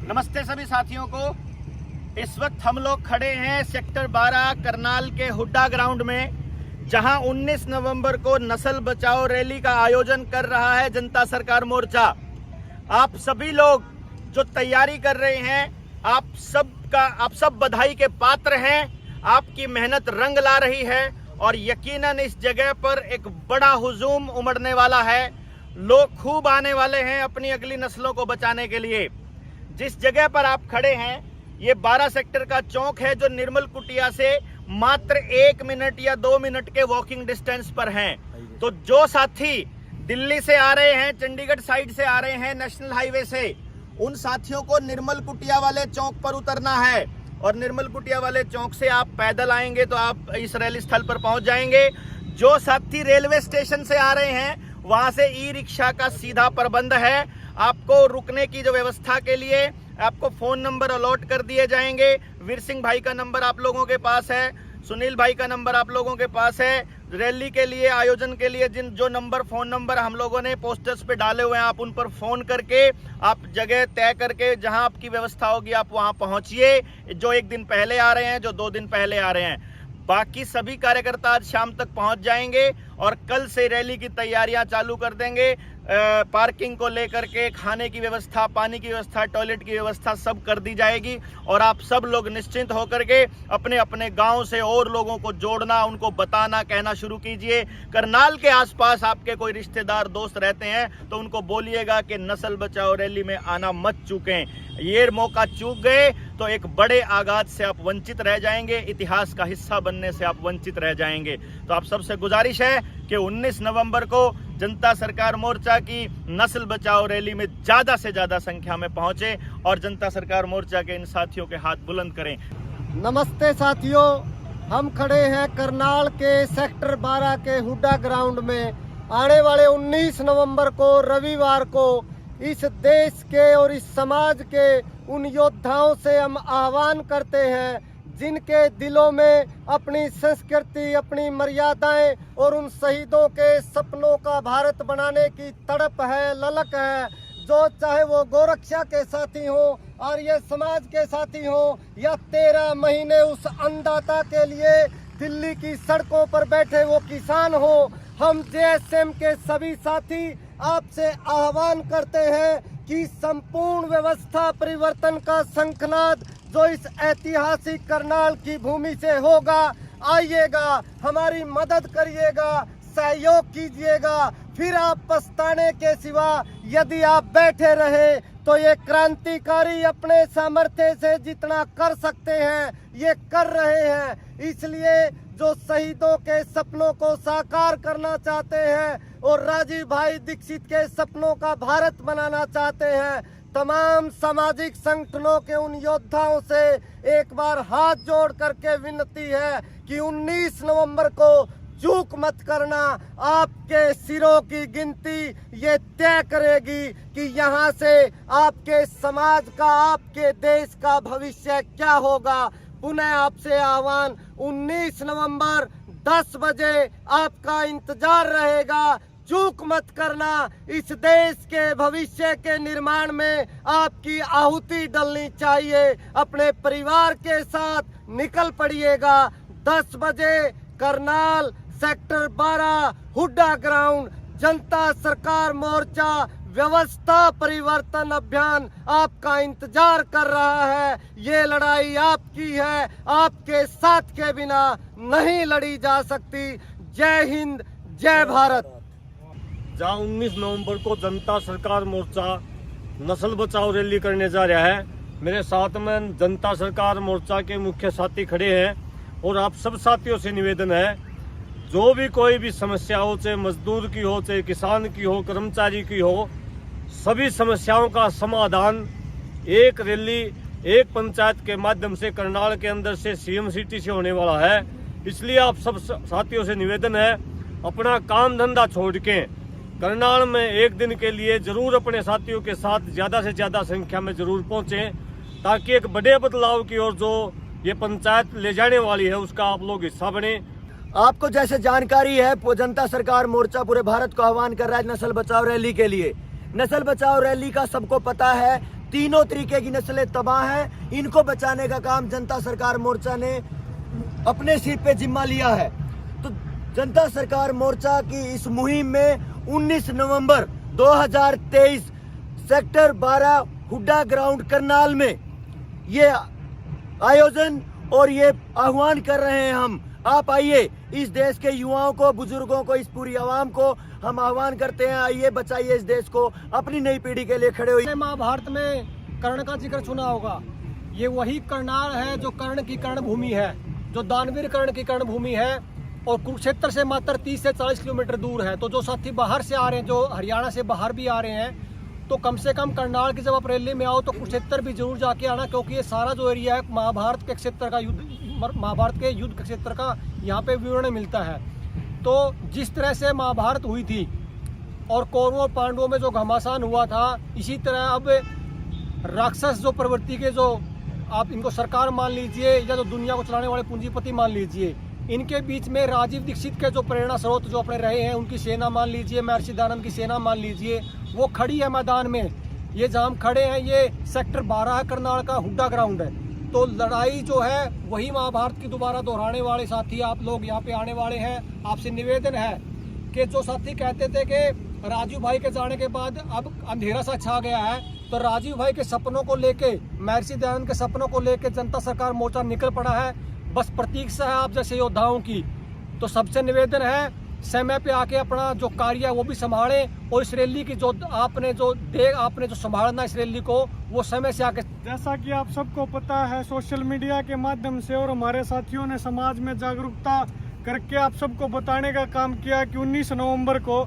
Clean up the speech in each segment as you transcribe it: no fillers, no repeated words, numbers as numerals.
नमस्ते सभी साथियों को। इस वक्त हम लोग खड़े हैं सेक्टर 12 करनाल के हुड्डा ग्राउंड में, जहां 19 नवंबर को नस्ल बचाओ रैली का आयोजन कर रहा है जनता सरकार मोर्चा। आप सभी लोग जो तैयारी कर रहे हैं, आप सब बधाई के पात्र हैं। आपकी मेहनत रंग ला रही है और यकीनन इस जगह पर एक बड़ा हुजूम उमड़ने वाला है। लोग खूब आने वाले हैं अपनी अगली नस्लों को बचाने के लिए। जिस जगह पर आप खड़े हैं ये 12 सेक्टर का चौक है, जो निर्मल कुटिया से मात्र 1 मिनट या 2 मिनट के वॉकिंग डिस्टेंस पर हैं। तो जो साथी दिल्ली से आ रहे हैं, चंडीगढ़ साइड से आ रहे हैं, नेशनल हाईवे से, उन साथियों को निर्मल कुटिया वाले चौक पर उतरना है और निर्मल कुटिया वाले चौक से आप पैदल आएंगे तो आप इस रैली स्थल पर पहुंच जाएंगे। जो साथी रेलवे स्टेशन से आ रहे हैं वहां से ई रिक्शा का सीधा प्रबंध है। आपको रुकने की जो व्यवस्था के लिए आपको फोन नंबर अलॉट कर दिए जाएंगे। वीर सिंह भाई का नंबर आप लोगों के पास है, सुनील भाई का नंबर आप लोगों के पास है। रैली के लिए, आयोजन के लिए जो फोन नंबर हम लोगों ने पोस्टर्स पे डाले हुए हैं, आप उन पर फोन करके आप जगह तय करके जहां आपकी व्यवस्था होगी आप वहां पहुंचिए। जो 1 दिन पहले आ रहे हैं, जो 2 दिन पहले आ रहे हैं, बाकी सभी कार्यकर्ता आज शाम तक पहुंच जाएंगे और कल से रैली की तैयारियां चालू कर देंगे। पार्किंग को लेकर के, खाने की व्यवस्था, पानी की व्यवस्था, टॉयलेट की व्यवस्था सब कर दी जाएगी और आप सब लोग निश्चिंत होकर के अपने अपने गांव से और लोगों को जोड़ना, उनको बताना, कहना शुरू कीजिए। करनाल के आसपास आपके कोई रिश्तेदार दोस्त रहते हैं तो उनको बोलिएगा कि नस्ल बचाओ रैली में आना मत चूकें। ये मौका चूक गए तो एक बड़े आगाज से आप वंचित रह जाएंगे, इतिहास का हिस्सा बनने से आप वंचित रह जाएंगे। तो आप सबसे गुजारिश है कि 19 नवंबर को जनता सरकार मोर्चा की नस्ल बचाओ रैली में ज्यादा से ज्यादा संख्या में पहुंचे और जनता सरकार मोर्चा के इन साथियों के हाथ बुलंद करें। नमस्ते साथियों, हम खड़े हैं करनाल के सेक्टर 12 के हुड्डा ग्राउंड में। आने वाले 19 नवंबर को रविवार को इस देश के और इस समाज के उन योद्धाओं से हम आह्वान करते हैं जिनके दिलों में अपनी संस्कृति, अपनी मर्यादाएं और उन शहीदों के सपनों का भारत बनाने की तड़प है, ललक है। जो चाहे वो गोरक्षा के साथी हो, आर्य समाज के साथी हो, या 13 महीने उस अन्नदाता के लिए दिल्ली की सड़कों पर बैठे वो किसान हो, हम जेएसएम के सभी साथी आपसे आह्वान करते हैं कि संपूर्ण व्यवस्था परिवर्तन का शंखनाद जो इस ऐतिहासिक करनाल की भूमि से होगा, आइएगा, हमारी मदद करिएगा, सहयोग कीजिएगा। फिर आप पछताने के सिवा यदि आप बैठे रहे तो ये क्रांतिकारी अपने सामर्थ्य से जितना कर सकते हैं ये कर रहे हैं। इसलिए जो शहीदों के सपनों को साकार करना चाहते हैं और राजीव भाई दीक्षित के सपनों का भारत बनाना चाहते हैं, तमाम सामाजिक संगठनों के उन योद्धाओं से एक बार हाथ जोड़ करके विनती है कि 19 नवंबर को चूक मत करना। आपके सिरों की गिनती ये तय करेगी कि यहाँ से आपके समाज का, आपके देश का भविष्य क्या होगा। पुनः आपसे आह्वान, 19 नवंबर 10 बजे आपका इंतजार रहेगा। चूक मत करना। इस देश के भविष्य के निर्माण में आपकी आहुति डलनी चाहिए। अपने परिवार के साथ निकल पड़िएगा। 10 बजे करनाल सेक्टर 12 हुड्डा ग्राउंड, जनता सरकार मोर्चा व्यवस्था परिवर्तन अभियान आपका इंतजार कर रहा है। ये लड़ाई आपकी है, आपके साथ के बिना नहीं लड़ी जा सकती। जय हिंद, जय भारत। जहाँ 19 नवंबर को जनता सरकार मोर्चा नस्ल बचाओ रैली करने जा रहा है, मेरे साथ में जनता सरकार मोर्चा के मुख्य साथी खड़े हैं और आप सब साथियों से निवेदन है, जो भी कोई भी समस्या हो, चाहे मजदूर की हो, चाहे किसान की हो, कर्मचारी की हो, सभी समस्याओं का समाधान एक रैली, एक पंचायत के माध्यम से करनाल के अंदर से सीएम सिटी से होने वाला है। इसलिए आप सब साथियों से निवेदन है, अपना काम धंधा छोड़ के करनाल में एक दिन के लिए जरूर अपने साथियों के साथ ज्यादा से ज्यादा संख्या में जरूर पहुंचें, ताकि एक बड़े बदलाव की ओर जो ये पंचायत ले जाने वाली है उसका आप लोग हिस्सा बने। आपको जैसे जानकारी है, जनता सरकार मोर्चा पूरे भारत को आह्वान कर रहा है नस्ल बचाओ रैली के लिए। नस्ल बचाओ रैली का सबको पता है तीनों तरीके की नस्लें तबाह हैं। इनको बचाने का काम जनता सरकार मोर्चा ने अपने सिर पे जिम्मा लिया है। तो जनता सरकार मोर्चा की इस मुहिम में 19 नवंबर 2023 सेक्टर 12 हुड्डा ग्राउंड करनाल में ये आयोजन और ये आह्वान कर रहे हैं हम। आप आइए, इस देश के युवाओं को, बुजुर्गों को, इस पूरी आवाम को हम आह्वान करते हैं, आइए बचाइए इस देश को, अपनी नई पीढ़ी के लिए खड़े हुई। महाभारत में कर्ण का जिक्र सुना होगा। ये वही करनाल है जो कर्ण की कर्णभूमि है, जो दानवीर कर्ण की कर्णभूमि है और कुरुक्षेत्र से मात्र 30 से 40 किलोमीटर दूर है। तो जो साथी बाहर से आ रहे हैं, जो हरियाणा से बाहर भी आ रहे हैं, तो कम से कम करनाल की जब आप रैली में आओ तो कुरुक्षेत्र भी जरूर जाके आना, क्योंकि ये सारा जो एरिया है महाभारत के क्षेत्र का महाभारत के युद्ध के क्षेत्र का यहाँ पे विवरण मिलता है। तो जिस तरह से महाभारत हुई थी और कौरवों और पांडवों में जो घमासान हुआ था, इसी तरह अब राक्षस जो प्रवृत्ति के, जो आप इनको सरकार मान लीजिए या जो दुनिया को चलाने वाले पूंजीपति मान लीजिए, इनके बीच में राजीव दीक्षित के जो प्रेरणा स्रोत जो अपने रहे हैं, उनकी सेना मान लीजिए, महर्षि दयानंद की सेना मान लीजिए, वो खड़ी है मैदान में। ये जहाँ हम खड़े हैं, ये सेक्टर 12 करनाल का हुड्डा ग्राउंड है। तो लड़ाई जो है वही महाभारत की दोबारा दोहराने वाले साथी आप लोग यहाँ पे आने वाले हैं। आपसे निवेदन है कि जो साथी कहते थे कि राजीव भाई के जाने के बाद अब अंधेरा सा छा गया है, तो राजीव भाई के सपनों को लेके, महर्षि दयानंद के सपनों को लेके जनता सरकार मोर्चा निकल पड़ा है। बस प्रतीक्षा है आप जैसे योद्धाओं की। तो सबसे निवेदन है, समय पे आके अपना जो कार्य है वो भी संभालें और इस रैली की जो आपने जो संभालना इस रैली को, वो समय से आके। जैसा कि आप सबको पता है, सोशल मीडिया के माध्यम से और हमारे साथियों ने समाज में जागरूकता करके आप सबको बताने का काम किया कि 19 नवंबर को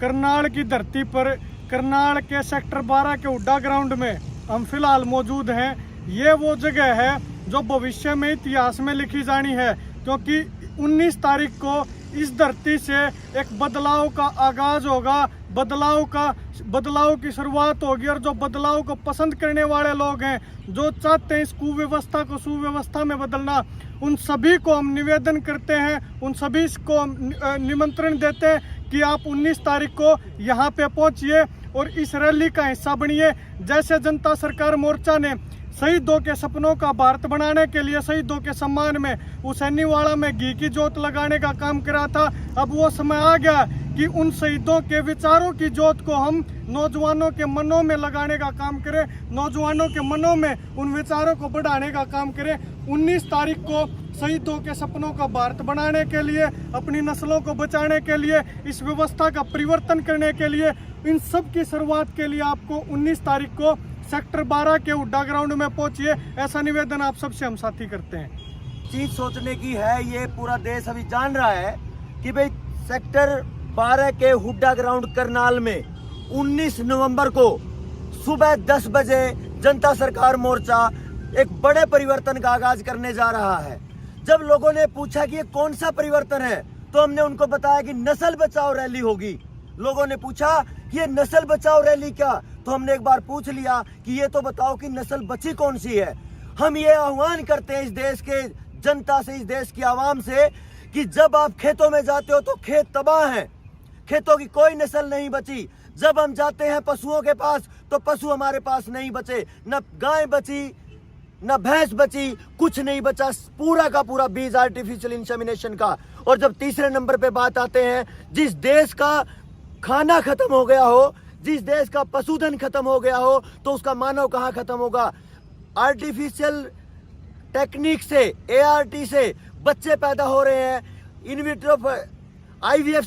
करनाल की धरती पर, करनाल के सेक्टर 12 के हुड्डा ग्राउंड में हम फिलहाल मौजूद हैं। ये वो जगह है जो भविष्य में इतिहास में लिखी जानी है, क्योंकि 19 तारीख को इस धरती से एक बदलाव का आगाज होगा, बदलाव की शुरुआत होगी। और जो बदलाव को पसंद करने वाले लोग हैं, जो चाहते हैं इस कुव्यवस्था को सुव्यवस्था में बदलना, उन सभी को हम निवेदन करते हैं, उन सभी को निमंत्रण देते हैं कि आप 19 तारीख को यहाँ पे पहुँचिए और इस रैली का हिस्सा बनिए। जैसे जनता सरकार मोर्चा ने शहीदों के सपनों का भारत बनाने के लिए, शहीदों के सम्मान में हुसैनीवाड़ा में घी की जोत लगाने का काम करा था, अब वो समय आ गया कि उन शहीदों के विचारों की जोत को हम नौजवानों के मनों में लगाने का काम करें, नौजवानों के मनों में उन विचारों को बढ़ाने का काम करें। 19 तारीख को शहीदों के सपनों का भारत बनाने के लिए, अपनी नस्लों को बचाने के लिए, इस व्यवस्था का परिवर्तन करने के लिए, इन सब की शुरुआत के लिए आपको 19 तारीख को सेक्टर 12 के हुड्डा ग्राउंड में पहुंचिए। ऐसा निवेदन आप सबसे हम साथी करते हैं। चीज सोचने की है, ये पूरा देश अभी जान रहा है कि भाई सेक्टर 12 के हुड्डा ग्राउंड करनाल में 19 नवंबर को सुबह 10 बजे जनता सरकार मोर्चा एक बड़े परिवर्तन का आगाज करने जा रहा है। जब लोगों ने पूछा कि ये कौन सा परिवर्तन है, तो हमने उनको बताया कि नस्ल बचाओ रैली होगी। लोगों ने पूछा कि ये नस्ल बचाओ रैली क्या, तो हमने एक बार पूछ लिया कि ये तो बताओ कि नस्ल बची कौन सी है। हम ये आह्वान करते हैं इस देश के जनता से, इस देश की आवाम से, कि जब आप खेतों में जाते हो तो खेत तबाह हैं, खेतों की कोई नस्ल नहीं बची। जब हम जाते हैं पशुओं के पास तो पशु हमारे पास नहीं बचे, न गाय बची, न भैंस बची, कुछ नहीं बचा, पूरा का पूरा बीज आर्टिफिशियल इंसेमिनेशन का। और जब तीसरे नंबर पे बात आते हैं, जिस देश का खाना खत्म हो गया हो, जिस देश का पशुधन खत्म हो गया हो, तो उसका मानव कहाँ खत्म होगा। आर्टिफिशियल टेक्निक से, ART से बच्चे पैदा हो रहे हैं, इनविट्रो IVF